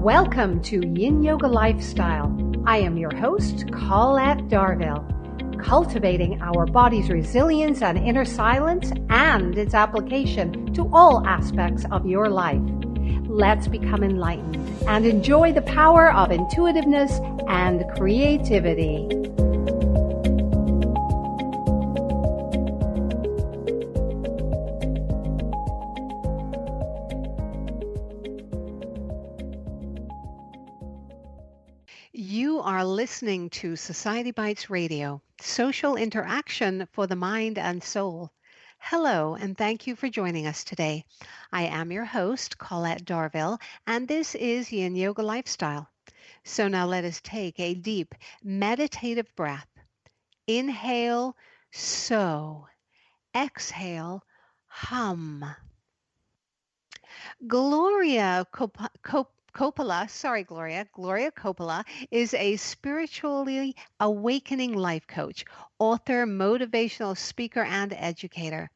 Welcome to Yin Yoga Lifestyle. I am your host, Colette Darville. Cultivating our body's resilience and inner silence and its application to all aspects of your life. Let's become enlightened and enjoy the power of intuitiveness and creativity. You are listening to Society Bites Radio, social interaction for the mind and soul. Hello, and thank you for joining us today. I am your host, Colette Darville, and this is Yin Yoga Lifestyle. So now let us take a deep meditative breath. Inhale, so. Exhale, hum. Gloria Coppola is a spiritually awakening life coach, author, motivational speaker, and educator.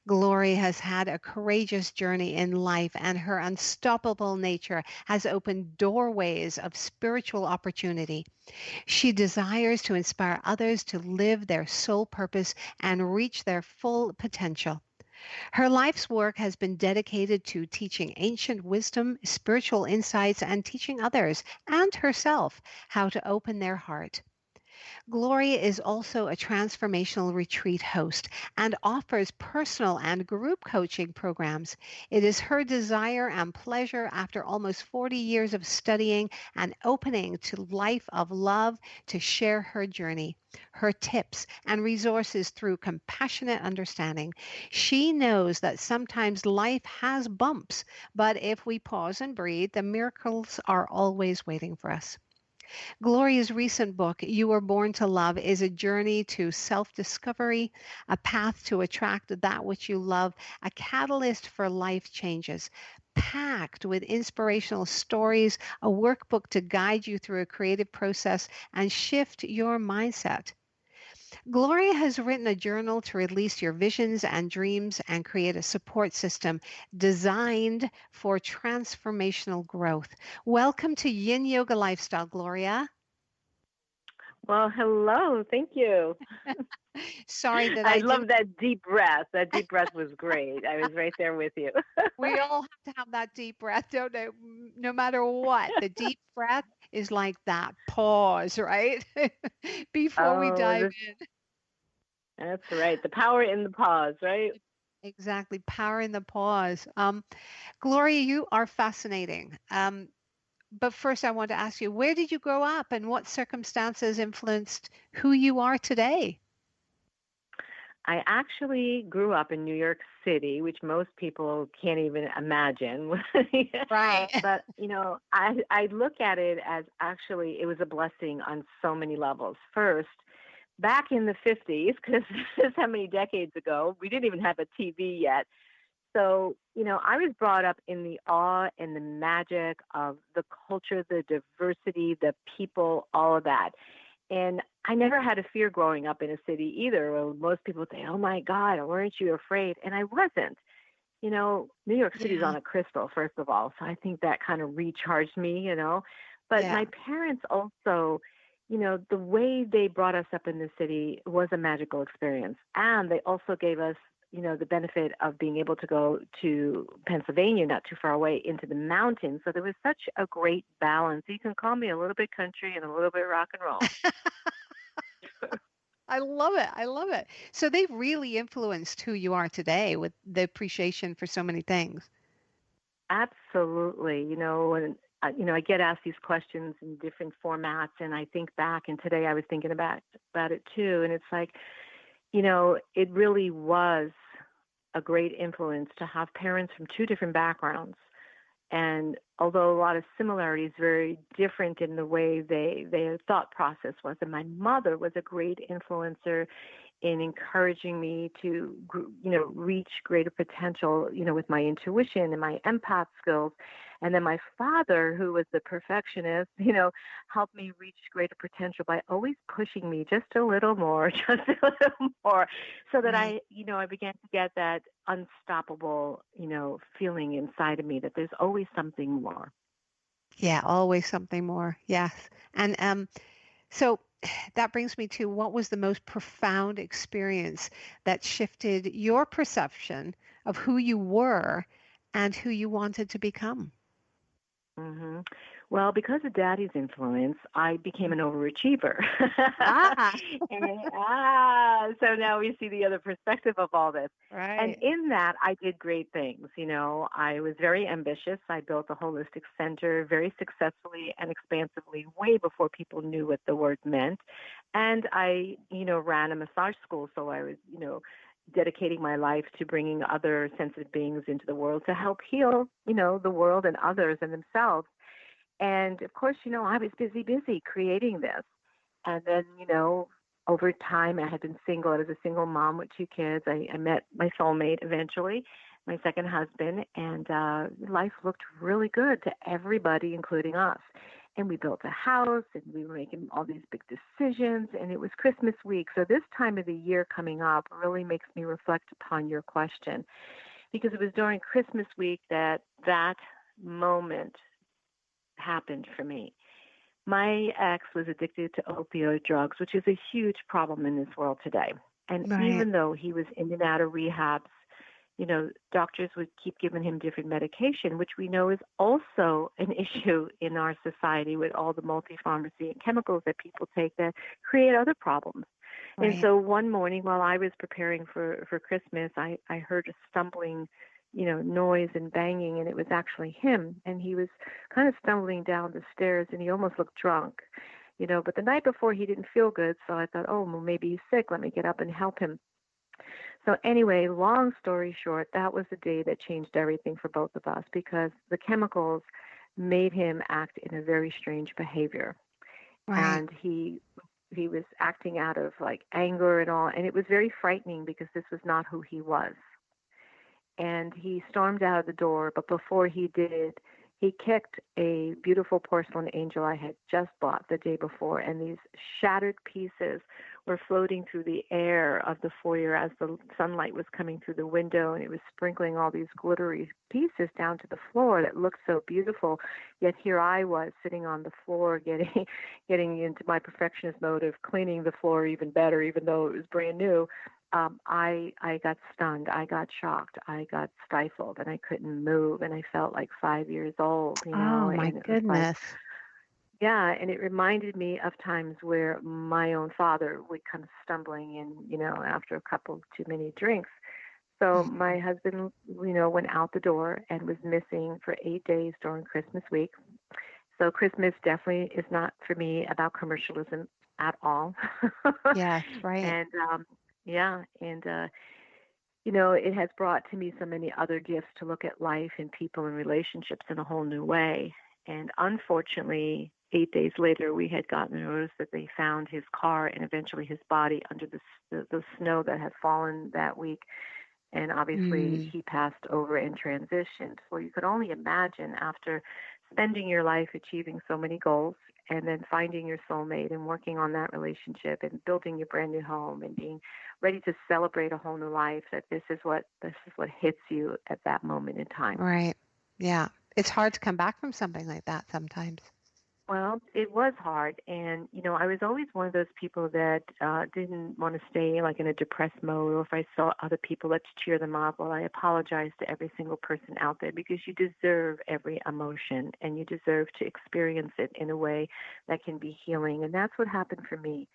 Gloria has had a courageous journey in life, and her unstoppable nature has opened doorways of spiritual opportunity. She desires to inspire others to live their soul purpose and reach their full potential. Her life's work has been dedicated to teaching ancient wisdom, spiritual insights, and teaching others and herself how to open their heart. Gloria is also a transformational retreat host and offers personal and group coaching programs. It is her desire and pleasure after almost 40 years of studying and opening to life of love to share her journey, her tips and resources through compassionate understanding. She knows that sometimes life has bumps, but if we pause and breathe, the miracles are always waiting for us. Gloria's recent book, You Were Born to Love, is a journey to self-discovery, a path to attract that which you love, a catalyst for life changes, packed with inspirational stories, a workbook to guide you through a creative process and shift your mindset. Gloria has written a journal to release your visions and dreams and create a support system designed for transformational growth. Welcome to Yin Yoga Lifestyle, Gloria. Well, hello. Thank you. Sorry that I love that deep breath. That deep breath was great. I was right there with you. We all have to have that deep breath, don't they? No matter what. The deep breath is like that pause, right? Before we dive in. That's right. The power in the pause, right? Exactly. Power in the pause. Gloria, you are fascinating. But first, I want to ask you, where did you grow up and what circumstances influenced who you are today? I actually grew up in New York City, which most people can't even imagine. Right. But, I look at it as actually it was a blessing on so many levels. First, back in the 50s, because this is how many decades ago, we didn't even have a TV yet. So, I was brought up in the awe and the magic of the culture, the diversity, the people, all of that. And I never had a fear growing up in a city either. Well, most people say, oh my God, weren't you afraid? And I wasn't. New York City's on a crystal, first of all. So I think that kind of recharged me. But my parents also, the way they brought us up in the city was a magical experience. And they also gave us the benefit of being able to go to Pennsylvania, not too far away, into the mountains. So there was such a great balance. You can call me a little bit country and a little bit rock and roll. I love it. I love it. So they really influenced who you are today with the appreciation for so many things. Absolutely. When I get asked these questions in different formats, and I think back, and today I was thinking about it too. And it's like, it really was a great influence to have parents from two different backgrounds. And although a lot of similarities, very different in the way their thought process was. And my mother was a great influencer in encouraging me to, reach greater potential, with my intuition and my empath skills. And then my father, who was the perfectionist, helped me reach greater potential by always pushing me just a little more, so that I began to get that unstoppable, feeling inside of me that there's always something more. Yeah, always something more. Yes. And so that brings me to, what was the most profound experience that shifted your perception of who you were and who you wanted to become? hmm Well, because of Daddy's influence, I became an overachiever. Ah, So now we see the other perspective of all this. And right, in that, I did great things. I was very ambitious. I built a holistic center very successfully and expansively, way before people knew what the word meant. And I, ran a massage school. So I was, dedicating my life to bringing other sensitive beings into the world to help heal, the world and others and themselves. And of course, I was busy creating this. And then, over time, I had been single. I was a single mom with two kids. I met my soulmate eventually, my second husband, and life looked really good to everybody, including us. And we built a house, and we were making all these big decisions, and it was Christmas week. So this time of the year coming up really makes me reflect upon your question, because it was during Christmas week that moment happened for me. My ex was addicted to opioid drugs, which is a huge problem in this world today. And right, even though he was in and out of rehabs, doctors would keep giving him different medication, which we know is also an issue in our society with all the multi-pharmacy and chemicals that people take that create other problems. And right. so one morning while I was preparing for Christmas, I heard a stumbling, noise and banging, and it was actually him. And he was kind of stumbling down the stairs, and he almost looked drunk, but the night before he didn't feel good. So I thought, oh, well, maybe he's sick. Let me get up and help him. So anyway, long story short, that was the day that changed everything for both of us, because the chemicals made him act in a very strange behavior. Right. And he was acting out of like anger and all, and it was very frightening because this was not who he was. And he stormed out of the door, but before he did, he kicked a beautiful porcelain angel I had just bought the day before, and these shattered pieces were floating through the air of the foyer as the sunlight was coming through the window, and it was sprinkling all these glittery pieces down to the floor that looked so beautiful. Yet here I was sitting on the floor, getting getting into my perfectionist mode of cleaning the floor even better, even though it was brand new. I got stunned, I got shocked, I got stifled, and I couldn't move, and I felt like 5 years old, Oh my and it was like, goodness. yeah, and it reminded me of times where my own father would come stumbling in, after a couple too many drinks. So Mhm. my husband, went out the door and was missing for 8 days during Christmas week. So Christmas definitely is not for me about commercialism at all. Yes, right. And yeah, and it has brought to me so many other gifts to look at life and people and relationships in a whole new way. And unfortunately, 8 days later, we had gotten notice that they found his car and eventually his body under the snow that had fallen that week. And obviously, Mm, he passed over and transitioned. So you could only imagine, after spending your life achieving so many goals and then finding your soulmate and working on that relationship and building your brand new home and being ready to celebrate a whole new life, that this is what hits you at that moment in time. right. Yeah. It's hard to come back from something like that sometimes. Well, it was hard. And, I was always one of those people that didn't want to stay like in a depressed mode, or if I saw other people, let's cheer them up. Well, I apologize to every single person out there, because you deserve every emotion and you deserve to experience it in a way that can be healing. And that's what happened for me.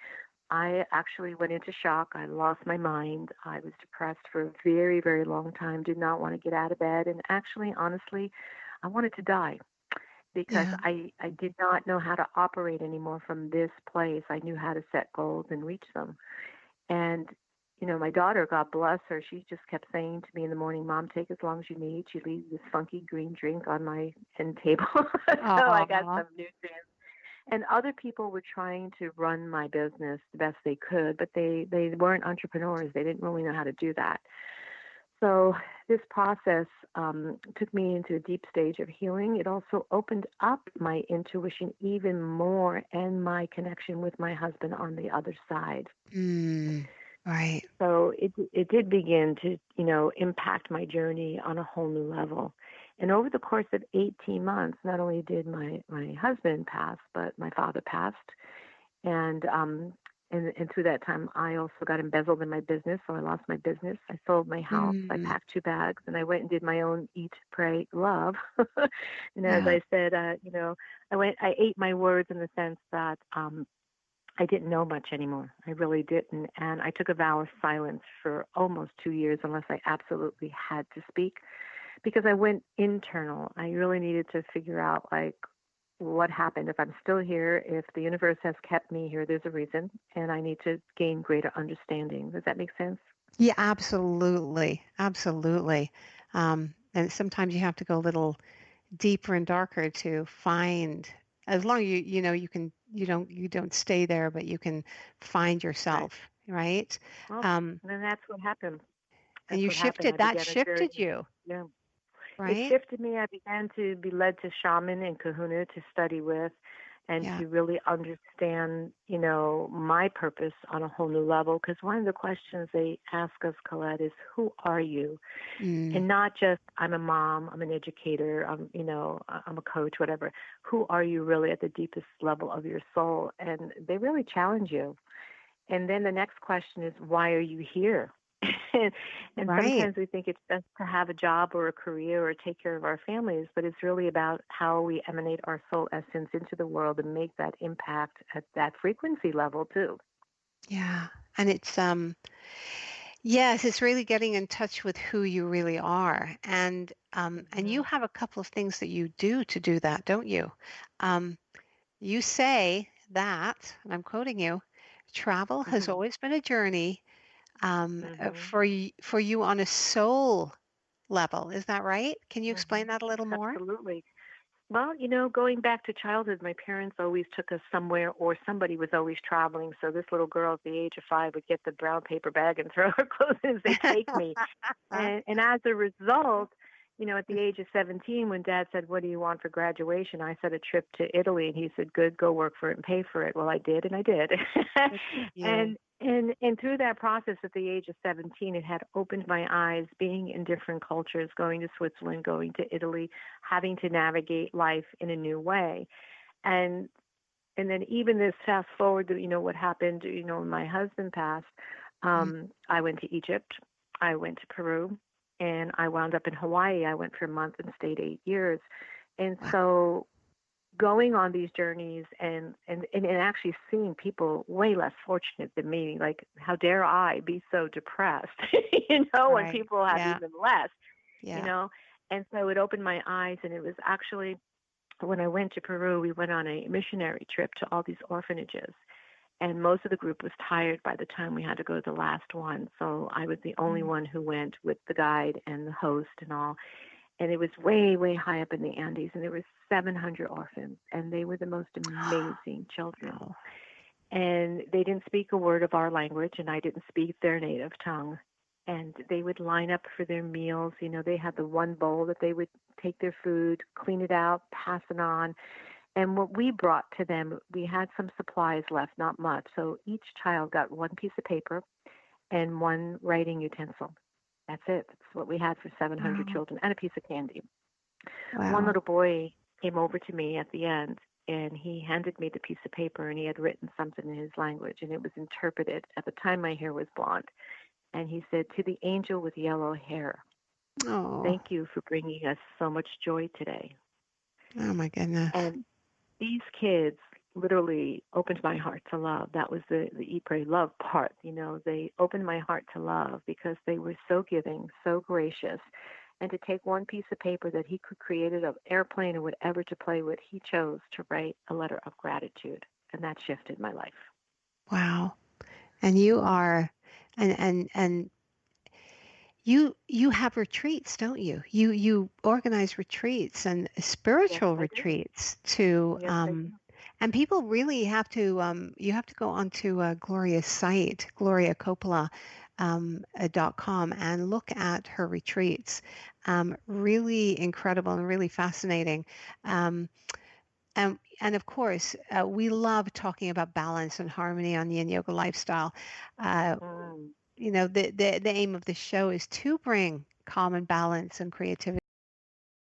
I actually went into shock. I lost my mind. I was depressed for a very, very long time, did not want to get out of bed. And actually, honestly, I wanted to die, because Yeah. I did not know how to operate anymore from this place. I knew how to set goals and reach them. And, my daughter, God bless her, she just kept saying to me in the morning, Mom, take as long as you need. She leaves this funky green drink on my end table. So I got Aw. some nutrients. And other people were trying to run my business the best they could, but they weren't entrepreneurs. They didn't really know how to do that. So this process took me into a deep stage of healing. It also opened up my intuition even more, and my connection with my husband on the other side. Mm. Right. So it did begin to, impact my journey on a whole new level. And over the course of 18 months, not only did my husband pass, but my father passed. And through that time, I also got embezzled in my business, so I lost my business. I sold my house. I Mm. packed 2 bags, and I went and did my own eat, pray, love. And as Yeah. I said, I ate my words in the sense that I didn't know much anymore. I really didn't, and I took a vow of silence for almost 2 years, unless I absolutely had to speak, because I went internal. I really needed to figure out like what happened. If I'm still here, if the universe has kept me here, there's a reason, and I need to gain greater understanding. Does that make sense? Yeah, absolutely. Absolutely. And sometimes you have to go a little deeper and darker to find, as long as you don't stay there, but you can find Right. yourself, right? Well, Um, then that's what happened. and That's you what happened. shifted, I that began a journey. shifted you, Yeah. It right? shifted me. I began to be led to shaman and kahuna to study with and Yeah. to really understand, my purpose on a whole new level. Because one of the questions they ask us, Colette, is who are you? Mm, And not just I'm a mom, I'm an educator, I'm a coach, whatever. Who are you really at the deepest level of your soul? And they really challenge you. And then the next question is, why are you here? and, and right. sometimes we think it's best to have a job or a career or take care of our families, but it's really about how we emanate our soul essence into the world and make that impact at that frequency level too. Yeah. And yes, it's really getting in touch with who you really are. And you Hmm. have a couple of things that you do to do that, don't you? Um, you say that, and I'm quoting you, travel has Hmm. always been a journey Hmm. for you on a soul level. Is that right? Can you Hmm. explain that a little more? Absolutely. Well, going back to childhood, my parents always took us somewhere or somebody was always traveling. So this little girl at the age of 5 would get the brown paper bag and throw her clothes in and say, take me. And as a result, at the age of 17, when Dad said, what do you want for graduation? I said a trip to Italy. And he said, good, go work for it and pay for it. Well, I did, and I did. Good for you. And through that process at the age of 17, it had opened my eyes, being in different cultures, going to Switzerland, going to Italy, having to navigate life in a new way. And and then even this fast forward to, what happened, when my husband passed, Mm. I went to Egypt, I went to Peru, and I wound up in Hawaii. I went for a month and stayed 8 years. And Wow. so going on these journeys and actually seeing people way less fortunate than me, like how dare I be so depressed, when Right. people have Yeah. even less, you Yeah. know. And so it opened my eyes, and it was actually when I went to Peru, we went on a missionary trip to all these orphanages. And most of the group was tired by the time we had to go to the last one. So I was the only Mm. one who went with the guide and the host and all. And it was way, way high up in the Andes. And there were 700 orphans. And they were the most amazing children. Wow. And they didn't speak a word of our language, and I didn't speak their native tongue. And they would line up for their meals. They had the one bowl that they would take their food, clean it out, pass it on. And what we brought to them, we had some supplies left, not much. So each child got one piece of paper and one writing utensil. That's it. That's what we had for 700 Wow. children, and a piece of candy. One Wow. little boy came over to me at the end, and he handed me the piece of paper, and he had written something in his language, and it was interpreted. At the time, my hair was blonde. And he said, to the angel with yellow hair, Oh. thank you for bringing us so much joy today. Oh my goodness. And these kids literally opened my heart to love. That was the eat, pray, love part. They opened my heart to love because they were so giving, so gracious. And to take one piece of paper that he could create it of airplane or whatever to play with, he chose to write a letter of gratitude. And that shifted my life. Wow. And you are, and you have retreats, don't you? You organize retreats and Yes, spiritual I do. retreats to Yes, I do. and people really have to you have to go onto Gloria's site, Gloria Coppola .com, and look at her retreats. Really incredible and really fascinating. Um, And of course, we love talking about balance and harmony on Yin Yoga Lifestyle. Uh, Mm. the aim of the show is to bring calm and balance and creativity